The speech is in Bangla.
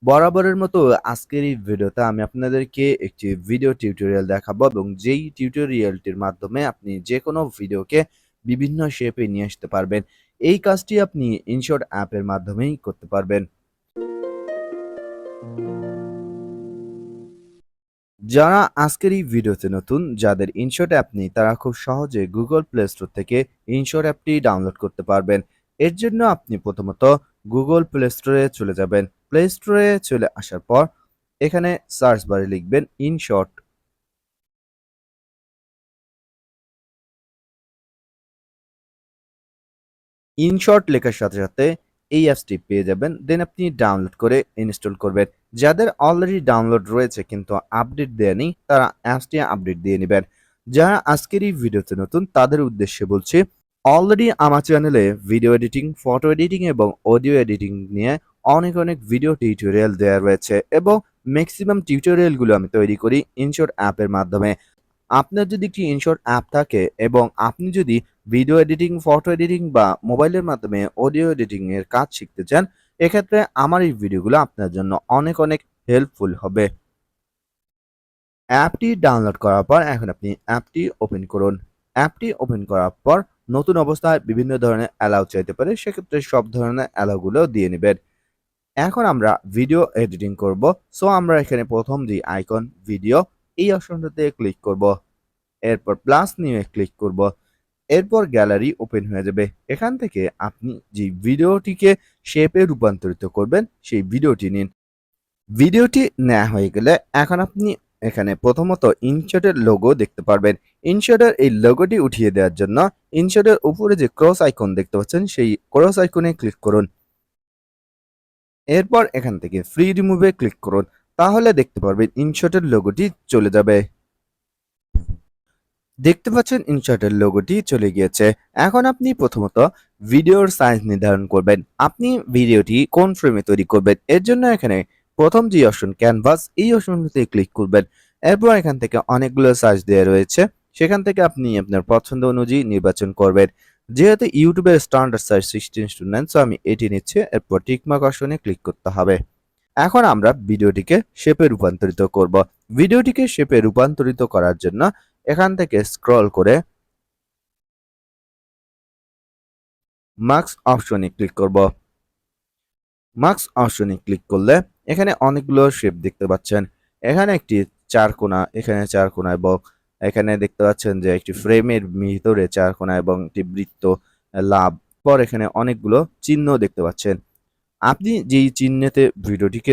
বরাবরের মতো আজকের এই ভিডিওতে আমি আপনাদেরকে একটি ভিডিও টিউটোরিয়াল দেখাবো এবং যেই টিউটোরিয়ালটির মাধ্যমে আপনি যেকোনো ভিডিওকে বিভিন্ন শেপে নিয়ে আসতে পারবেন। এই কাজটি আপনি ইনশট অ্যাপের মাধ্যমেই করতে পারবেন। যারা আজকের এই ভিডিওতে নতুন, যাদের ইনশট অ্যাপ নেই, তারা খুব সহজে গুগল প্লে স্টোর থেকে ইনশট অ্যাপটি ডাউনলোড করতে পারবেন। এর জন্য আপনি প্রথমত গুগল প্লে স্টোরে চলে যাবেন। প্লে স্টোরে চলে আসার পর এখানে সার্চ বারে লিখবেন ইনশট। ইনশট লেখার সাথে সাথে এই অ্যাপসটি পেয়ে যাবেন। দেন আপনি ডাউনলোড করে ইনস্টল করবেন। যাদের অলরেডি ডাউনলোড রয়েছে কিন্তু আপডেট দেয়া নেই, তারা অ্যাপসটি আপডেট দিয়ে নেবেন। যারা আজকের এই ভিডিওতে নতুন, তাদের উদ্দেশ্যে বলছি, অলরেডি আমার চ্যানেলে ভিডিও এডিটিং, ফটো এডিটিং এবং অডিও এডিটিং নিয়ে অনেক ভিডিও টিউটোরিয়াল দেওয়া রয়েছে এবং ম্যাক্সিমাম টিউটোরিয়ালগুলো আমি তৈরি করি ইনশট অ্যাপের মাধ্যমে। আপনার যদি একটি ইনশট অ্যাপ থাকে এবং আপনি যদি ভিডিও এডিটিং, ফটো এডিটিং বা মোবাইলের মাধ্যমে অডিও এডিটিং এর কাজ শিখতে চান, এক্ষেত্রে আমার এই ভিডিওগুলো আপনার জন্য অনেক হেল্পফুল হবে। অ্যাপটি ডাউনলোড করার পর এখন আপনি অ্যাপটি ওপেন করুন। অ্যাপটি ওপেন করার পর নতুন অবস্থায় বিভিন্ন ধরনের অ্যালাউ চাইতে পারে, সেক্ষেত্রে সব ধরনের অ্যালাউগুলো দিয়ে নেবেন। এখন আমরা ভিডিও এডিটিং করব। সো আমরা এখানে প্রথম যে আইকন ভিডিও, এই অপশনটাতে ক্লিক করব। এরপর প্লাস নিয়ে ক্লিক করব। এরপর গ্যালারি ওপেন হয়ে যাবে। এখান থেকে আপনি যে ভিডিওটিকে শেপে রূপান্তরিত করবেন সেই ভিডিওটি নিন। ভিডিওটি নেওয়া হয়ে গেলে এখন আপনি এখানে প্রথমত ইনশটের লোগো দেখতে পারবেন। ইনশটের এই লোগোটি উঠিয়ে দেওয়ার জন্য ইনশটের উপরে যে ক্রস আইকন দেখতে পাচ্ছেন সেই ক্রস আইকনে ক্লিক করুন। এরপর এখান থেকে ফ্রি রিমুভে ক্লিক করুন। তাহলে দেখতে পারবেন ইনশটের লোগোটি চলে যাবে। দেখতে পাচ্ছেন ইনশটের লোগোটি চলে গিয়েছে। এখন আপনি প্রথমত ভিডিওর সাইজ নির্ধারণ করবেন। আপনি ভিডিওটি কোন ফ্রেমে তৈরি করবেন, এর জন্য এখানে প্রথম যে অপশন ক্যানভাস, এই অপশনটিতে ক্লিক করবেন। এরপর এখান থেকে অনেকগুলো সাইজ দেওয়া রয়েছে, সেখান থেকে আপনি আপনার পছন্দ অনুযায়ী নির্বাচন করবেন। যেহেতু ইউটিউবের স্ট্যান্ডার্ড সাইজ 16:9, সো আমি এটি নিচ্ছি। এরপর টিকমার্ক অপশনে ক্লিক করতে হবে। এখন আমরা ভিডিওটিকে শেপে রূপান্তরিত করব। ভিডিওটিকে শেপে রূপান্তরিত করার জন্য এখান থেকে স্ক্রল করে মার্কস অপশনে ক্লিক করব। মার্কস অপশনে ক্লিক করলে এখানে অনেকগুলো শেপ দেখতে পাচ্ছেন। এখানে একটি চারকোনা, এখানে চারকোনা এবং এখানে দেখতে পাচ্ছেন যে একটি ফ্রেমের ভিতরে চারকোনা এবং একটি বৃত্ত, লাভ। পর এখানে অনেকগুলো চিহ্ন দেখতে পাচ্ছেন। আপনি যেই চিহ্নেতে ভিডিওটিকে